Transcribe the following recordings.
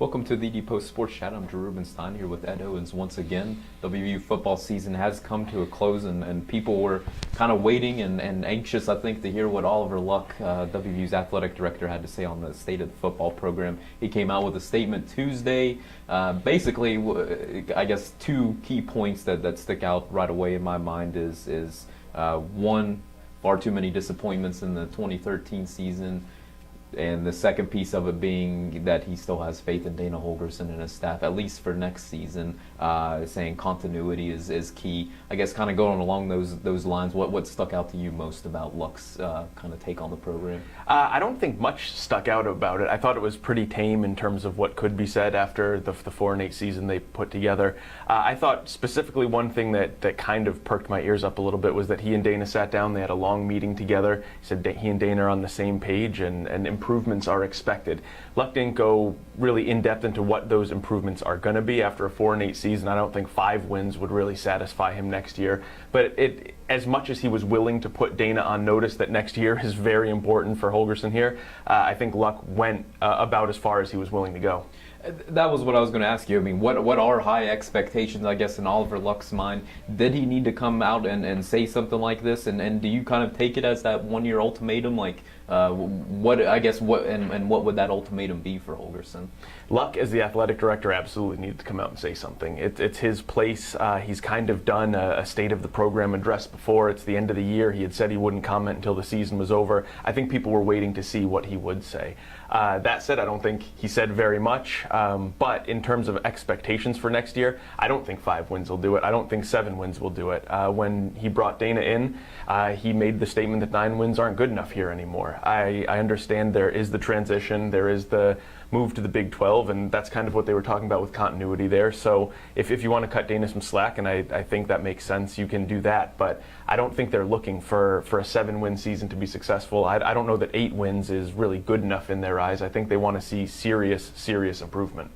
Welcome to the DPost Sports Chat. I'm Drew Rubenstein here with Ed Owens once again. WVU football season has come to a close, and people were kind of waiting and anxious, I think, to hear what Oliver Luck, WVU's athletic director, had to say on the state of the football program. He came out with a statement Tuesday. Basically, I guess two key points that stick out right away in my mind is one, far too many disappointments in the 2013 season. And the second piece of it being that he still has faith in Dana Holgorsen and his staff, at least for next season, saying continuity is key. I guess kind of going along those lines, what stuck out to you most about Luck's kind of take on the program? I don't think much stuck out about it. I thought it was pretty tame in terms of what could be said after the 4-8 season they put together. I thought specifically one thing that kind of perked my ears up a little bit was that he and Dana sat down, they had a long meeting together. He said that he and Dana are on the same page and improvements are expected. Luck didn't go really in depth into what those improvements are going to be. After a 4-8 season, I don't think 5 wins would really satisfy him next year. But as much as he was willing to put Dana on notice that next year is very important for Holgorsen here, I think Luck went about as far as he was willing to go. That was what I was going to ask you. I mean, what are high expectations, I guess, in Oliver Luck's mind? Did he need to come out and say something like this? And do you kind of take it as that one-year ultimatum? Like, what would that ultimatum be for Holgorsen? Luck, as the athletic director, absolutely needed to come out and say something. It's his place. He's kind of done a state of the program address before. It's the end of the year. He had said he wouldn't comment until the season was over. I think people were waiting to see what he would say. That said, I don't think he said very much. But in terms of expectations for next year, I don't think 5 wins will do it. I don't think 7 wins will do it. When he brought Dana in, he made the statement that 9 wins aren't good enough here anymore. I understand there is the transition, there is the move to the Big 12, and that's kind of what they were talking about with continuity there. So if you want to cut Dana some slack, and I think that makes sense, you can do that. But I don't think they're looking for a 7-win season to be successful. I don't know that 8 wins is really good enough in their eyes. I think they want to see serious improvement.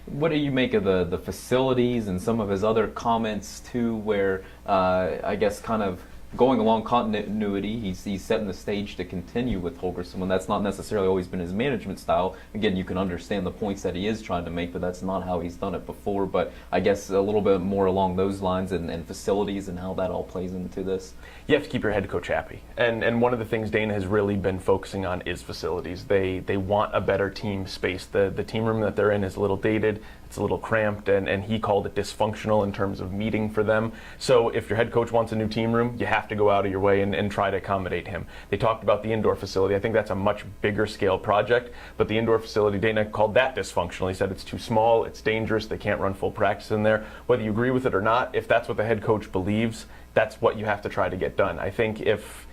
What do you make of the facilities and some of his other comments too, where I guess kind of going along continuity, he's setting the stage to continue with Holgorsen when that's not necessarily always been his management style. Again, you can understand the points that he is trying to make, but that's not how he's done it before. But I guess a little bit more along those lines and facilities and how that all plays into this. You have to keep your head coach happy. And one of the things Dana has really been focusing on is facilities. They want a better team space. The team room that they're in is a little dated. It's a little cramped, and he called it dysfunctional in terms of meeting for them. So if your head coach wants a new team room, you have to go out of your way and try to accommodate him. They talked about the indoor facility. I think that's a much bigger scale project, but the indoor facility, Dana called that dysfunctional. He said it's too small, it's dangerous, they can't run full practice in there. Whether you agree with it or not, if that's what the head coach believes, that's what you have to try to get done. I think if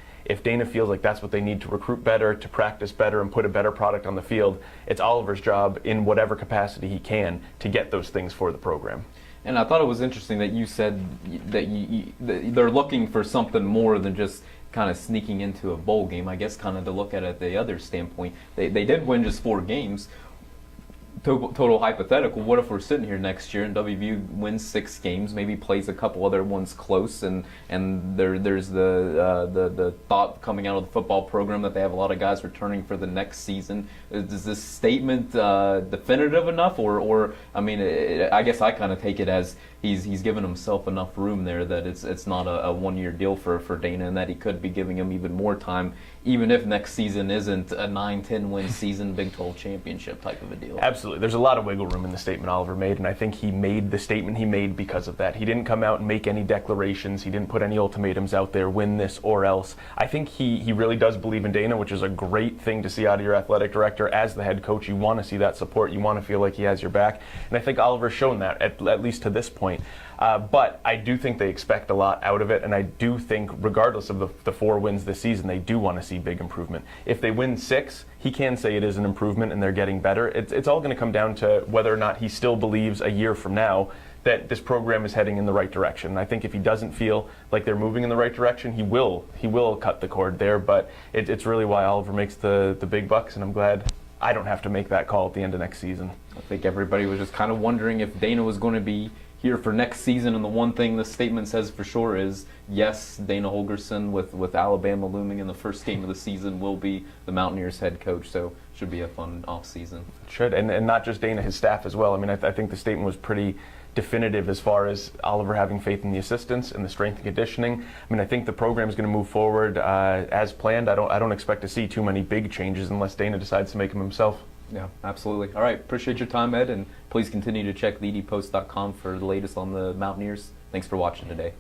Dana feels like that's what they need to recruit better, to practice better, and put a better product on the field, it's Oliver's job in whatever capacity he can to get those things for the program. And I thought it was interesting that you said that they're looking for something more than just kind of sneaking into a bowl game. I guess kind of to look at it the other standpoint, they did win just 4 games. Total hypothetical, what if we're sitting here next year and WVU wins 6 games, maybe plays a couple other ones close, and there's the thought coming out of the football program that they have a lot of guys returning for the next season. Is this statement definitive enough, or I mean, I guess I kind of take it as he's given himself enough room there that it's not a 1-year deal for Dana, and that he could be giving him even more time, even if next season isn't a 9-10 win season, Big 12 championship type of a deal. Absolutely. There's a lot of wiggle room in the statement Oliver made, and I think he made the statement he made because of that. He didn't come out and make any declarations. He didn't put any ultimatums out there, win this or else. I think he really does believe in Dana, which is a great thing to see out of your athletic director. As the head coach, you want to see that support. You want to feel like he has your back. And I think Oliver's shown that, at least to this point. But I do think they expect a lot out of it, and I do think, regardless of the 4 wins this season, they do want to see big improvement. If they win 6, he can say it is an improvement and they're getting better. It's all going to come down to whether or not he still believes a year from now that this program is heading in the right direction. And I think if he doesn't feel like they're moving in the right direction, he will cut the cord there. But it's really why Oliver makes the big bucks, and I'm glad I don't have to make that call at the end of next season. I think everybody was just kind of wondering if Dana was going to be here for next season. And the one thing this statement says for sure is, yes, Dana Holgorsen, with Alabama looming in the first game of the season, will be the Mountaineers head coach. So should be a fun off season. Should, and not just Dana, his staff as well. I mean, I think the statement was pretty definitive as far as Oliver having faith in the assistants and the strength and conditioning. I mean, I think the program is going to move forward as planned. I don't expect to see too many big changes unless Dana decides to make them himself. Yeah, absolutely. All right, appreciate your time, Ed, and please continue to check TheDPost.com for the latest on the Mountaineers. Thanks for watching today.